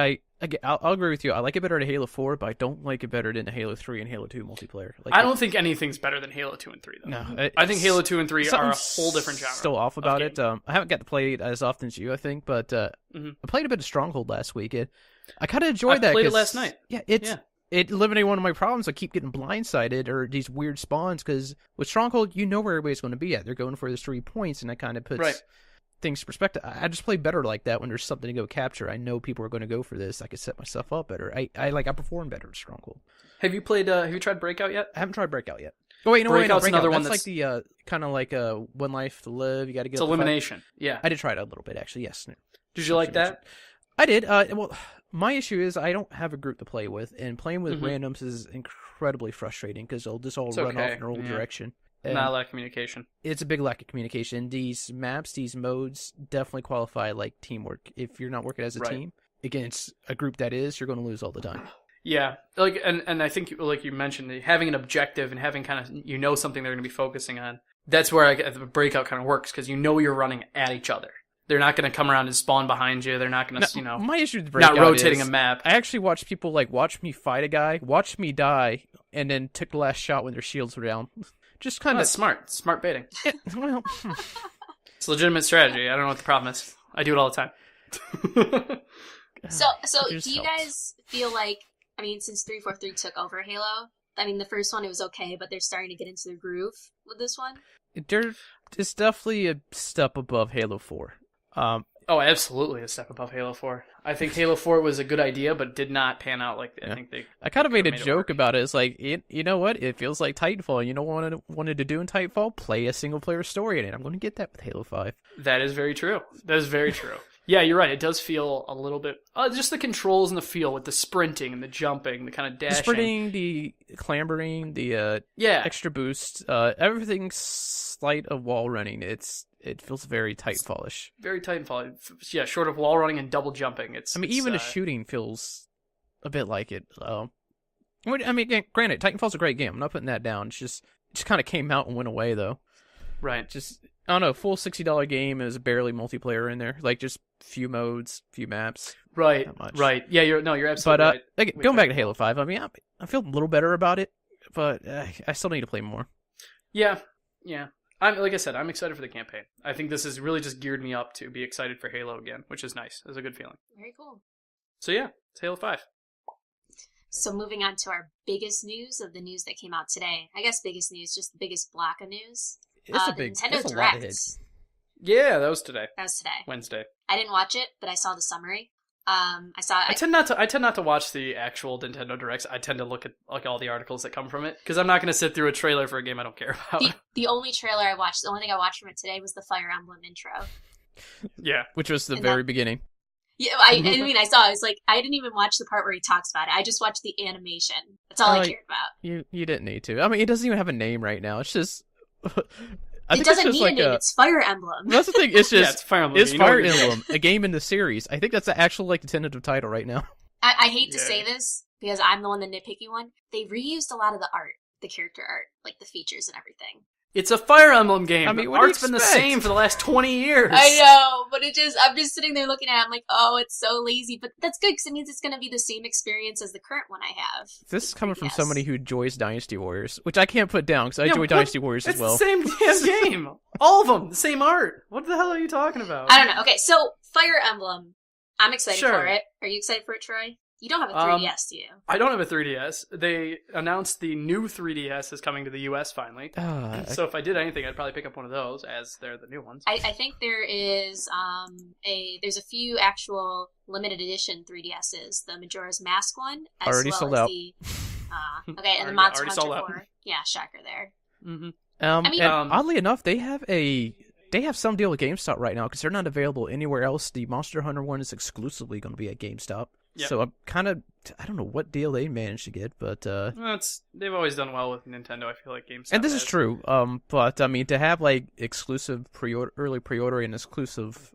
I'll agree with you. I like it better than Halo 4, but I don't like it better than Halo 3 and Halo 2 multiplayer. Like, I don't think anything's better than Halo 2 and 3, though. No. I think Halo 2 and 3 are a whole different genre. Still off about it. I haven't got to play it as often as you, I think, but I played a bit of Stronghold last week. I kind of enjoyed that. I played it last night. Yeah, It eliminated one of my problems. I keep getting blindsided or these weird spawns because with Stronghold, you know where everybody's going to be at. They're going for those 3 points, and that kind of puts things in perspective. I just play better like that when there's something to go capture. I know people are going to go for this. I can set myself up better. I perform better at Stronghold. Have you played? Have you tried Breakout yet? I haven't tried Breakout yet. Oh wait, Breakout's Breakout. another one that's like the kind of like One Life to Live. You got to get. It's elimination. Yeah, I did try it a little bit actually. Yes. Did you like that? I did. Well, my issue is I don't have a group to play with, and playing with randoms is incredibly frustrating because they'll just all run off in their own direction. And not a lot of communication. It's a big lack of communication. These maps, these modes definitely qualify like teamwork. If you're not working as a team against a group that is, you're going to lose all the time. Yeah, and I think like you mentioned, having an objective and having kind of something they're going to be focusing on. That's where the Breakout kind of works because you're running at each other. They're not going to come around and spawn behind you. They're not going to, my issue with Breakout not rotating is a map. I actually watch people watch me fight a guy, watch me die, and then took the last shot when their shields were down. Just kind of smart baiting. Yeah, well, it's a legitimate strategy. I don't know what the problem is. I do it all the time. So do you guys feel like, since 343 took over Halo, the first one it was okay, but they're starting to get into the groove with this one? It's definitely a step above Halo 4. Oh, absolutely a step above Halo 4. I think Halo 4 was a good idea, but did not pan out like I think they. I kind of made a joke about it. It's like, you know what? It feels like Titanfall. You know what I wanted to do in Titanfall? Play a single-player story in it. I'm going to get that with Halo 5. That is very true. Yeah, you're right. It does feel a little bit... just the controls and the feel with the sprinting and the jumping, the kind of dashing. The sprinting, the clambering, the extra boost, everything slight of wall running. It feels very Titanfall-ish. Very Titanfall. Yeah, short of wall running and double jumping. Even the shooting feels a bit like it. I mean, granted, Titanfall's a great game. I'm not putting that down. It just kind of came out and went away, though. Right. Just, I don't know, full $60 game is barely multiplayer in there. Like, just few modes, few maps. Right. Not much. Right. Yeah, you're absolutely right. Like, going back to Halo 5, I mean, I feel a little better about it, but I still need to play more. Yeah. Like I said, I'm excited for the campaign. I think this has really just geared me up to be excited for Halo again, which is nice. It's a good feeling. Very cool. So yeah, it's Halo 5. So moving on to our biggest news of the news that came out today. I guess biggest news, just the biggest block of news. It's the Nintendo it's a lot to hit. Direct. Yeah, that was today. That was today. Wednesday. I didn't watch it, but I saw the summary. I tend not to watch the actual Nintendo Directs. I tend to look at like all the articles that come from it because I'm not going to sit through a trailer for a game I don't care about. The only trailer I watched, the only thing I watched from it today was the Fire Emblem intro. Yeah, which was the very beginning. Yeah, I mean, I saw. I was like, I didn't even watch the part where he talks about it. I just watched the animation. That's all I cared about. You didn't need to. I mean, it doesn't even have a name right now. It's just. It doesn't need a name. It's Fire Emblem. That's the thing. It's just it's Fire Emblem. It's Fire Emblem, a game in the series. I think that's actually like the tentative title right now. I hate to say this because I'm the one, the nitpicky one. They reused a lot of the art, the character art, like the features and everything. It's a Fire Emblem game. I mean, the art's been the same for the last 20 years. I know, but I'm just sitting there looking at it. I'm like, oh, it's so lazy. But that's good because it means it's going to be the same experience as the current one I have. This is coming from somebody who enjoys Dynasty Warriors, which I can't put down because I enjoy Dynasty Warriors as well. It's the same damn game. All of them, the same art. What the hell are you talking about? I don't know. Okay, so Fire Emblem. I'm excited for it. Are you excited for it, Troy? You don't have a 3DS, do you? I don't have a 3DS. They announced the new 3DS is coming to the US finally. So if I did anything, I'd probably pick up one of those, as they're the new ones. I think there is there's a few actual limited edition 3DSs. The Majora's Mask one, as already well sold as out. The and the Monster Hunter 4. Yeah, shocker there. Mm-hmm. And oddly enough, they have some deal with GameStop right now because they're not available anywhere else. The Monster Hunter one is exclusively going to be at GameStop. Yep. So I don't know what deal they managed to get, but they've always done well with Nintendo. I feel like GameStop. And this is true. But I mean, to have like exclusive early pre-order and exclusive.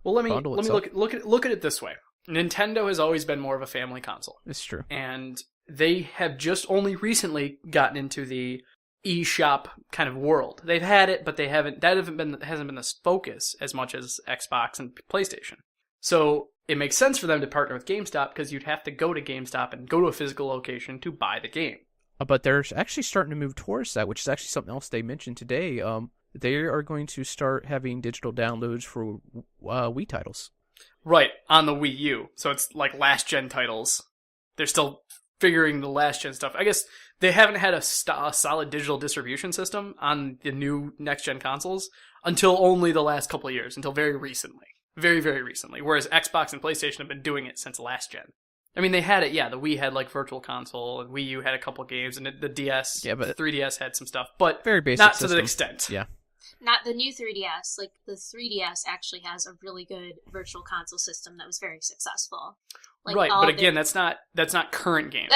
Well, let me look at it this way. Nintendo has always been more of a family console. It's true, and they have just only recently gotten into the eShop kind of world. They've had it, but hasn't been the focus as much as Xbox and PlayStation. So it makes sense for them to partner with GameStop because you'd have to go to GameStop and go to a physical location to buy the game. But they're actually starting to move towards that, which is actually something else they mentioned today. They are going to start having digital downloads for Wii titles. Right, on the Wii U. So it's like last-gen titles. They're still figuring the last-gen stuff. I guess they haven't had a solid digital distribution system on the new next-gen consoles until only the last couple of years, until very recently. Very, very recently. Whereas Xbox and PlayStation have been doing it since last gen. I mean, they had it, the Wii had like Virtual Console, and Wii U had a couple games, and the DS, the 3DS had some stuff, but very basic not system. to the extent. Yeah. Not the new 3DS. Like, the 3DS actually has a really good Virtual Console system that was very successful. Like, right, but again, that's not current games.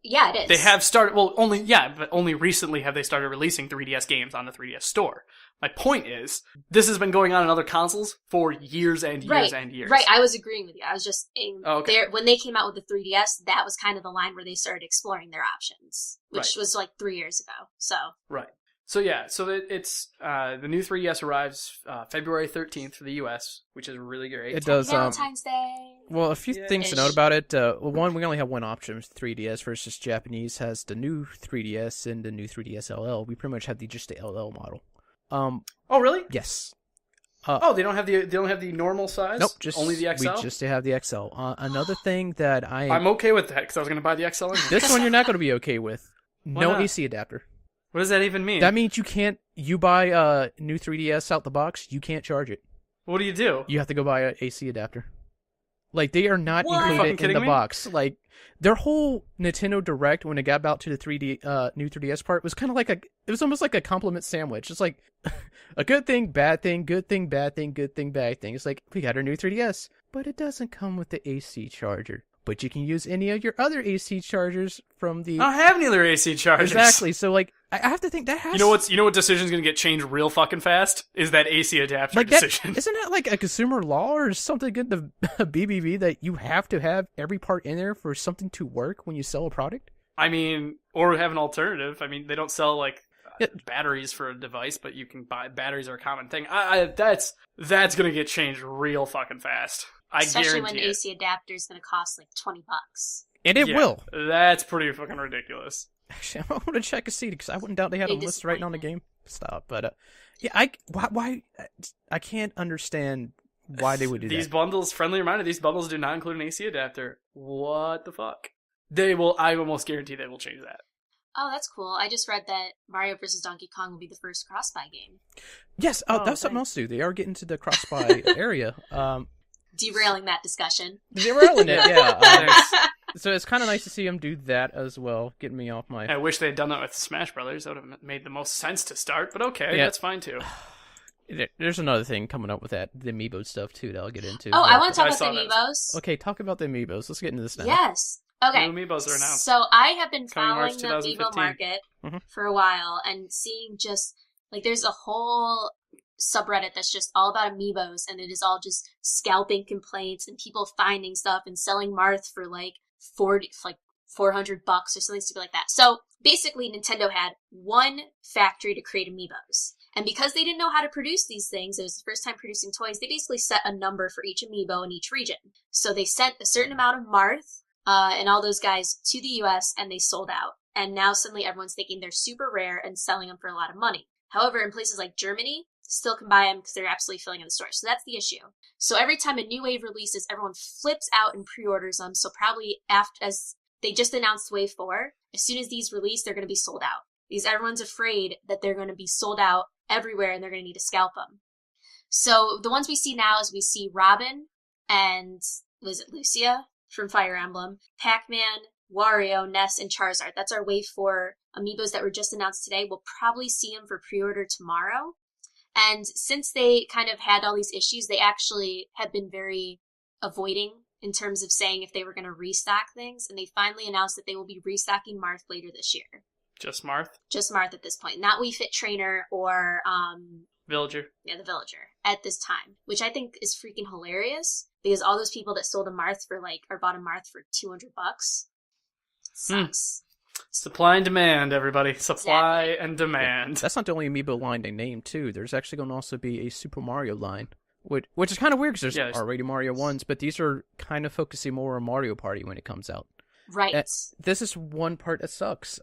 Yeah, it is. They have started, but only recently have they started releasing 3DS games on the 3DS store. My point is, this has been going on other consoles for years and years and years. Right, I was agreeing with you. I was just saying, okay. When they came out with the 3DS, that was kind of the line where they started exploring their options, which was like 3 years ago. So right. So yeah, it's the new 3DS arrives February 13th for the US, which is really great. It does. Valentine's Day. Well, a few things to note about it. One, we only have one option, 3DS versus Japanese has the new 3DS and the new 3DS LL. We pretty much have just the LL model. Oh really? Yes. They don't have the normal size. Nope, just only the XL. We just have the XL. Another thing that I'm okay with that because I was going to buy the XL. Anyway. This one you're not going to be okay with. No AC adapter. What does that even mean? That means you buy a new 3DS out the box, you can't charge it. What do you do? You have to go buy an AC adapter. Like, they are not included in the me? box. Like, their whole Nintendo Direct, when it got about to the new 3DS part, was kind of like it was almost like a compliment sandwich. It's like, a good thing, bad thing, good thing, bad thing, good thing, bad thing. It's like, we got our new 3DS, but it doesn't come with the AC charger. But you can use any of your other AC chargers from the... I don't have any other AC chargers. Exactly, so like, I have to think that has... You know what decision's gonna get changed real fucking fast? Is that AC adapter decision. Isn't that like a consumer law or something in the BBB that you have to have every part in there for something to work when you sell a product? I mean, or have an alternative. I mean, they don't sell like Yeah. batteries for a device, but you can buy batteries are a common thing. That's gonna get changed real fucking fast. I Especially guarantee when it. AC adapter is going to cost like $20. And it Yeah, will. That's pretty fucking ridiculous. Actually, I want to check a seat because I wouldn't doubt they had a Big list right on the disappointment. game. Stop. But why I can't understand why they would do These that. bundles, friendly reminder, these bundles do not include an AC adapter. What the fuck? They will. I almost guarantee they will change that. Oh, that's cool. I just read that Mario vs. Donkey Kong will be the first cross-buy game. Yes, Oh, that's something thanks. else too. They are getting to the cross-buy area. Derailing that discussion. They're rolling it, yeah. Thanks. So it's kind of nice to see them do that as well, getting me off my. I wish they had done that with Smash Brothers. That would have made the most sense to start. But okay, Yeah. that's fine too. There's another thing coming up with that, the amiibo stuff too, that I'll get into. Oh, I want to I talk saw about the that. amiibos. Okay, talk about the amiibos. Let's get into this now. Yes. Okay. New amiibos are announced. So I have been Coming March following the amiibo 2015. market Mhm. for a while and seeing just like there's a whole subreddit that's just all about amiibos, and it is all just scalping complaints and people finding stuff and selling Marth for like $400 or something stupid like that. So basically, Nintendo had one factory to create amiibos. And because they didn't know how to produce these things, it was the first time producing toys, they basically set a number for each amiibo in each region. So they sent a certain amount of Marth and all those guys to the US, and they sold out. And now suddenly everyone's thinking they're super rare and selling them for a lot of money. However, in places like Germany, still can buy them because they're absolutely filling in the stores. So that's the issue. So every time a new wave releases, everyone flips out and pre-orders them. So probably after, as they just announced Wave 4, as soon as these release, they're going to be sold out. Because everyone's afraid that they're going to be sold out everywhere and they're going to need to scalp them. So the ones we see now is we see Robin and, was it Lucia from Fire Emblem, Pac-Man, Wario, Ness, and Charizard. That's our Wave 4 amiibos that were just announced today. We'll probably see them for pre-order tomorrow. And since they kind of had all these issues, they actually have been very avoiding in terms of saying if they were going to restock things. And they finally announced that they will be restocking Marth later this year. Just Marth, Just Marth at this point. Not Wii Fit Trainer or, Villager. the Villager at this time. Which I think is freaking hilarious. Because all those people that sold a Marth for or bought a Marth for $200 sucks. Supply and demand, everybody. Supply and demand. That's not the only amiibo line they named too. There's actually going to also be a Super Mario line, which is kind of weird because there's already Mario ones, but these are kind of focusing more on Mario Party when it comes out. Right. This is one part that sucks.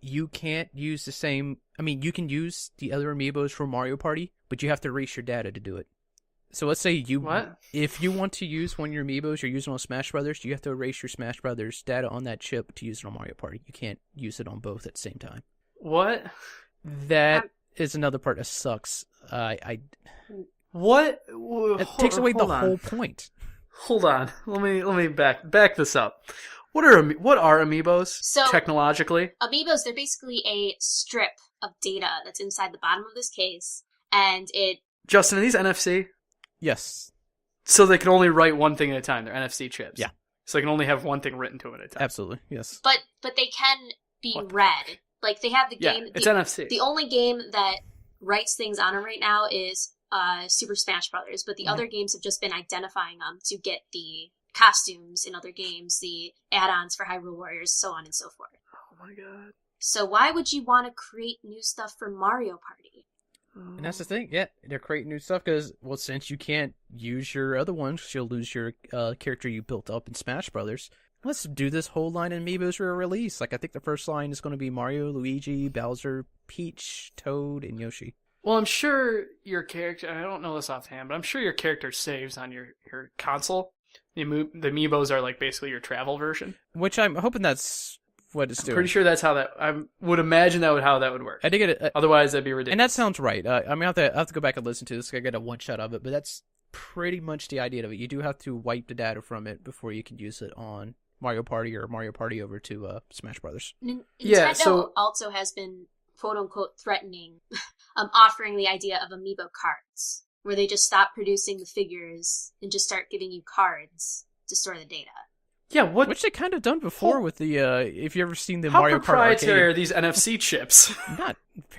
You can't use the same. I mean, you can use the other amiibos for Mario Party, but you have to erase your data to do it. So let's say if you want to use one of your amiibos you're using on Smash Brothers, you have to erase your Smash Brothers data on that chip to use it on Mario Party. You can't use it on both at the same time. What? That is another part that sucks. What? It takes away the whole point. Hold on. Let me back this up. What are amiibos So- technologically? Amiibos, they're basically a strip of data that's inside the bottom of this case, and it. Justin, are these NFC? Yes, So they can only write one thing at a time. They're NFC chips. Yeah. So they can only have one thing written to it at a time. absolutely. Yes. But they can be What the read. Like they have the Yeah, game. it's NFC. The only game that writes things on them right now is Super Smash Brothers, but the other games have just been identifying them to get the costumes in other games, the add-ons for Hyrule Warriors, so on and so forth. Oh my god. So why would you want to create new stuff for Mario Party? And that's the thing. Yeah, they're creating new stuff because, well, since you can't use your other ones, you'll lose your character you built up in Smash Brothers. Let's do this whole line of amiibos for a release. Like, I think the first line is going to be Mario, Luigi, Bowser, Peach, Toad, and Yoshi. Well, I'm sure your character, I don't know this offhand, but I'm sure your character saves on your console. The amiibos are like basically your travel version. Which I'm hoping that's what it's doing. Pretty sure that's how I would imagine how that would work. I think it. Otherwise, that'd be ridiculous. And that sounds right. I mean, I have to go back and listen to this. I get a one shot of it, but that's pretty much the idea of it. You do have to wipe the data from it before you can use it on Mario Party or Mario Party over to Smash Brothers. Nintendo also has been quote unquote threatening, offering the idea of amiibo cards, where they just stop producing the figures and just start giving you cards to store the data. Yeah, Which they kind of done before with the, if you ever seen the how Mario Kart proprietary are arcade. these NFC chips? Not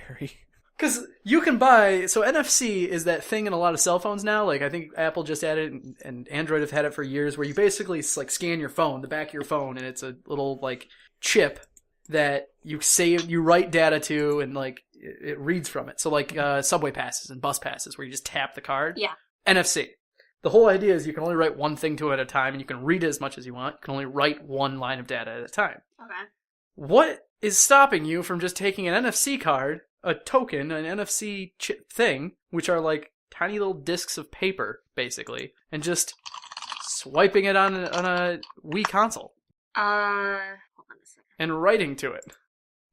very. Because you can buy, so NFC is that thing in a lot of cell phones now. Like I think Apple just added it, and Android have had it for years, where you basically like scan your phone, the back of your phone, and it's a little like chip that you write data to, and like it reads from it. So like subway passes and bus passes where you just tap the card. Yeah. NFC. The whole idea is you can only write one thing to it at a time, and you can read it as much as you want. You can only write one line of data at a time. Okay. What is stopping you from just taking an NFC card, a token, an NFC chip thing, which are like tiny little discs of paper, basically, and just swiping it on a Wii console? Hold on a second. And writing to it.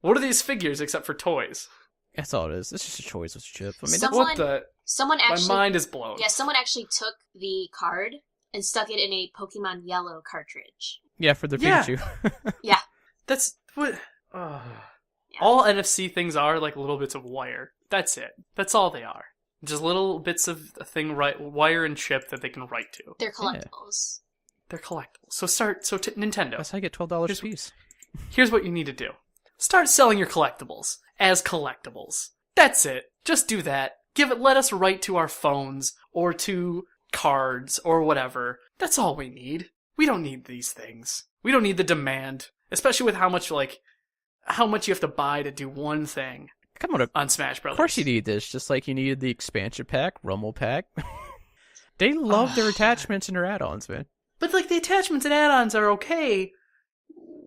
What are these figures except for toys? That's all it is. It's just a choice with a chip. I mean, Someone actually, my mind is blown. Yeah, someone actually took the card and stuck it in a Pokemon Yellow cartridge. yeah, for the Yeah. Pikachu. Yeah. That's what. Yeah. All NFC things are like little bits of wire. That's it. That's all they are. Just little bits of a thing, wire and chip that they can write to. They're collectibles. They're collectibles. Nintendo. That's how you get $12 a Here's- piece. Here's what you need to do. Start selling your collectibles as collectibles. That's it. Just do that. Let us write to our phones or to cards or whatever. That's all we need. We don't need these things. We don't need the demand, especially with how much you have to buy to do one thing Come on, on Smash of Brothers. course you need this, just like you needed the expansion pack, Rumble pack. They love their attachments and their add-ons, man. But like the attachments and add-ons are okay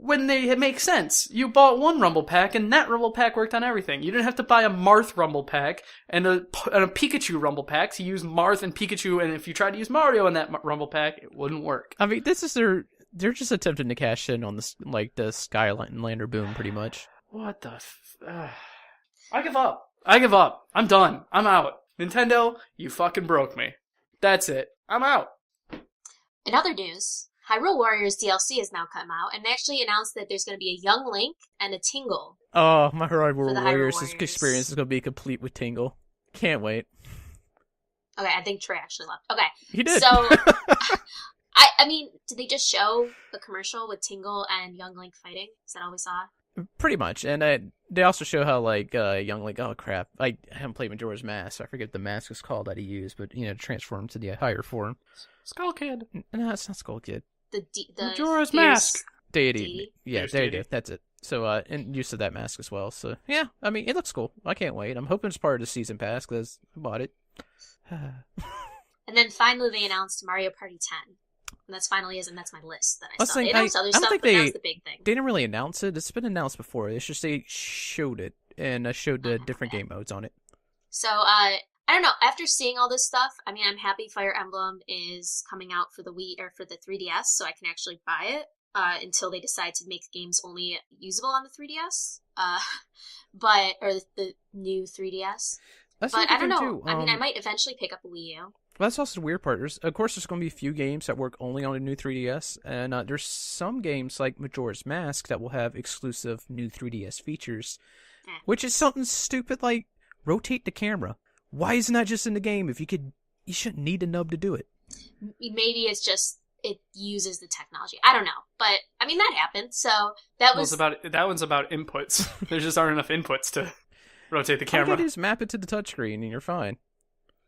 when they make sense. You bought one Rumble pack, and that Rumble pack worked on everything. You didn't have to buy a Marth Rumble pack and a Pikachu Rumble pack to use Marth and Pikachu, and if you tried to use Mario in that Rumble pack, it wouldn't work. I mean, this is they're just attempting to cash in on this, like the Skylander boom, pretty much. What the I give up. I'm done. I'm out. Nintendo, you fucking broke me. That's it. I'm out. In other news, Hyrule Warriors DLC has now come out, and they actually announced that there's going to be a young Link and a Tingle. Oh, my Hyrule For the Hyrule Warriors Warriors. experience is going to be complete with Tingle. Can't wait. Okay, I think Trey actually left. Okay, He did. so I mean, did they just show the commercial with Tingle and young Link fighting? Is that all we saw? Pretty much, and they also show how like young Link. Oh crap! I haven't played Majora's Mask. I forget what the mask is called that he used, but transform to the higher form. Skull Kid. No, it's not Skull Kid. The Majora's fierce Mask. Deity. Yeah, Fierce there you go. deity. That's it. So, and use of that mask as well. So, yeah, I mean, it looks cool. I can't wait. I'm hoping it's part of the season pass because I bought it. And then finally they announced Mario Party 10. And that's finally is, and that's my list that I Let's saw. They think- announced I other don't stuff, think but that they- was the big thing. They didn't really announce it. It's been announced before. It's just they showed it and showed the different game modes on it. So, I don't know. After seeing all this stuff, I mean, I'm happy Fire Emblem is coming out for the Wii or for the 3DS, so I can actually buy it until they decide to make games only usable on the 3DS, or the new 3DS. That's But the I don't thing, know. too. I mean, I might eventually pick up a Wii U. That's also the weird part. Of course, there's going to be a few games that work only on the new 3DS, and there's some games like Majora's Mask that will have exclusive new 3DS features, which is something stupid like rotate the camera. Why isn't that just in the game? If you shouldn't need a nub to do it. Maybe it's just it uses the technology. I don't know, but I mean that happened. So that was That one's about inputs. There just aren't enough inputs to rotate the All you camera. gotta do is map it to the touchscreen, and you're fine.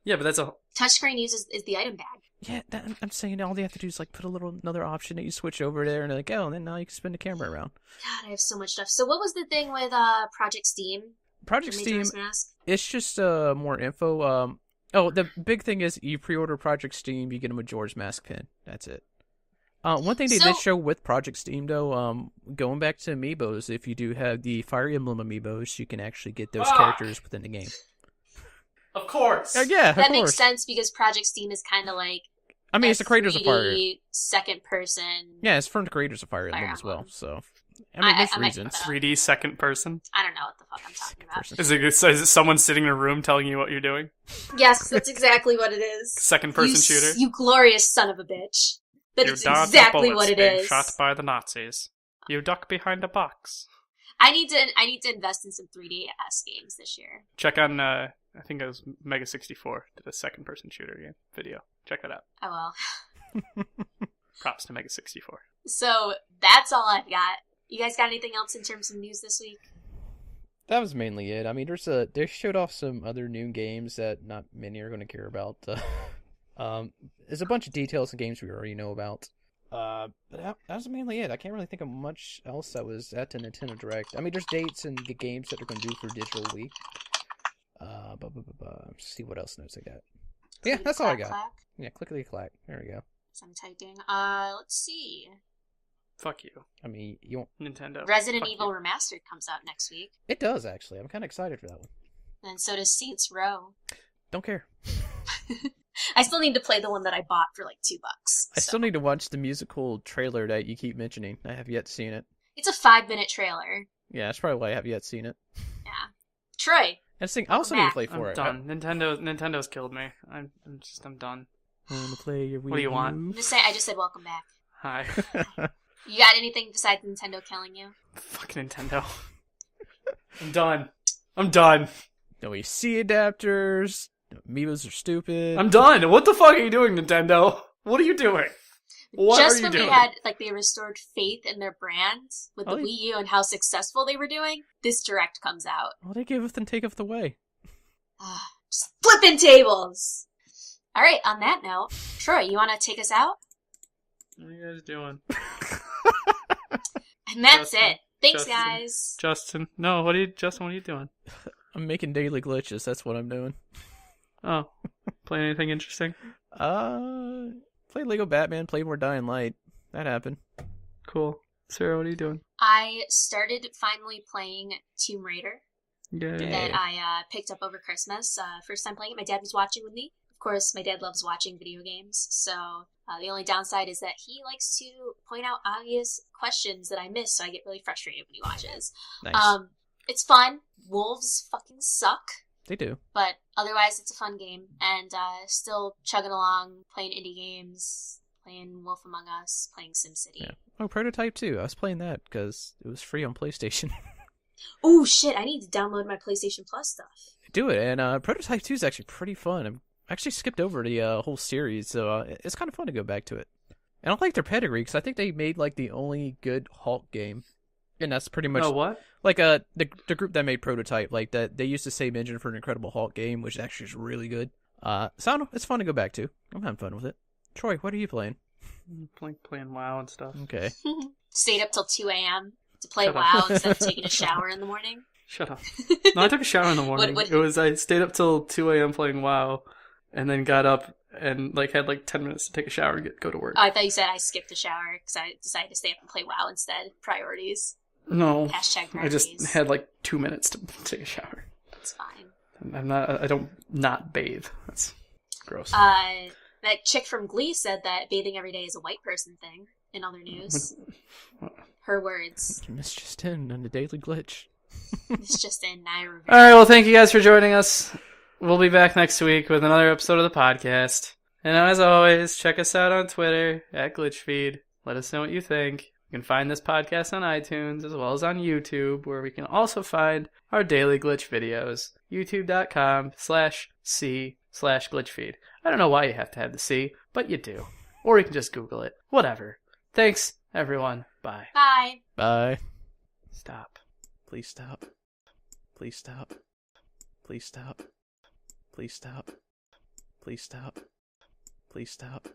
Yeah, but that's a touchscreen is the item bag. Yeah, I'm saying all they have to do is like put another option that you switch over there, and they're like, oh, and then now you can spin the camera around. God, I have so much stuff. So what was the thing with Project Steam? Project for Steam, Majora's Mask? it's just more info. The big thing is you pre-order Project Steam, you get a Majora's Mask pin. That's it. One thing they did show with Project Steam, though, going back to amiibos, if you do have the Fire Emblem amiibos, you can actually get those characters within the game. Of course. Yeah, of That course. makes sense because Project Steam is kind of like I mean, it's the creators of Fire. 3D second person. Yeah, it's from the creators of Fire Emblem Fire as well. Emblem. So, I mean, there's I might reasons. look 3D second person. I don't know what the fuck I'm talking about. Person. Is it someone sitting in a room telling you what you're doing? Yes, that's exactly what it is. Second person shooter. You glorious son of a bitch. That You is dodge exactly bullets what it being is. shot by the Nazis. You duck behind a box. I need to invest in some 3DS games this year. Check on I think it was Mega 64 did a second person shooter game video. Check that out. Oh well. Props to Mega 64. So that's all I've got. You guys got anything else in terms of news this week? That was mainly it. I mean, they showed off some other new games that not many are going to care about. There's a bunch of details and games we already know about. But that's mainly it. I can't really think of much else that was at the Nintendo Direct. I mean, there's dates and the games that they're going to do for Digital Wii. See what else notes I got. Yeah, that's all I got. Clack. Yeah, clickety clack. There we go. So I'm typing. Let's see. Fuck you, I mean, you won't... Nintendo. Resident Fuck Evil you. Remastered comes out next week. It does, actually. I'm kind of excited for that one. And so does Saints Row. Don't care. I still need to play the one that I bought for like $2. I still need to watch the musical trailer that you keep mentioning. I have yet seen it. It's a 5-minute trailer. Yeah, that's probably why I have yet seen it. Yeah. Troy. And I also need to play I'm 4. done. Nintendo's killed me. I'm done. Want to play your Wii What do you want? I just said welcome back. Hi. You got anything besides Nintendo killing you? Fucking Nintendo. I'm done. No AC adapters. Amiibos are stupid. I'm done. What the fuck are you doing, Nintendo? What are you doing? What Just are you when doing? they had, they restored faith in their brand with the Oh, Wii U and how successful they were doing, this Direct comes out. Well, they giveth and taketh away. Just flipping tables! Alright, on that note, Troy, you want to take us out? What are you guys doing? And that's Justin, it. Thanks, Justin. guys. Justin, what are you doing? I'm making daily glitches. That's what I'm doing. Oh, playing anything interesting? Played Lego Batman. Played more Dying Light. That happened. Cool. Sarah, what are you doing? I started finally playing Tomb Raider Yeah. that I picked up over Christmas. First time playing it, my dad was watching with me. Of course, my dad loves watching video games, so the only downside is that he likes to point out obvious questions that I miss, so I get really frustrated when he watches. Nice. It's fun. Wolves fucking suck, They do. but otherwise it's a fun game, and still chugging along, playing indie games, playing Wolf Among Us, playing SimCity. Yeah. Oh, Prototype 2. I was playing that because it was free on PlayStation. Oh shit, I need to download my PlayStation Plus stuff. Do it. And Prototype 2 is actually pretty fun. I actually skipped over the whole series, so it's kind of fun to go back to it. And I like their pedigree because I think they made the only good Hulk game, and that's pretty much Oh, what? the group that made Prototype. That they used the same engine for an Incredible Hulk game, which actually is really good. So I don't know, it's fun to go back to. I'm having fun with it. Troy, what are you playing? Playing WoW and stuff. Okay. Stayed up till 2 a.m. to play Shut up. WoW instead of taking a shower in the morning. Shut up. No, I took a shower in the morning. I stayed up till 2 a.m. playing WoW, and then got up and had 10 minutes to take a shower and go to work. Oh, I thought you said I skipped the shower because I decided to stay up and play WoW instead. Priorities. No, Hashtag I priorities. just had 2 minutes to take a shower. It's fine. I don't not bathe. That's gross. That chick from Glee said that bathing every day is a white person thing. In other news, her words. It's just in on the Daily Glitch. It's just in Naira. All right, well, thank you guys for joining us. We'll be back next week with another episode of the podcast. And as always, check us out on Twitter at GlitchFeed. Let us know what you think. You can find this podcast on iTunes as well as on YouTube, where we can also find our daily glitch videos. youtube.com/c/glitchfeed. I don't know why you have to have the C, but you do. Or you can just Google it. Whatever. Thanks, everyone. Bye. Bye. Bye. Stop. Please stop. Please stop. Please stop. Please stop. Please stop. Please stop.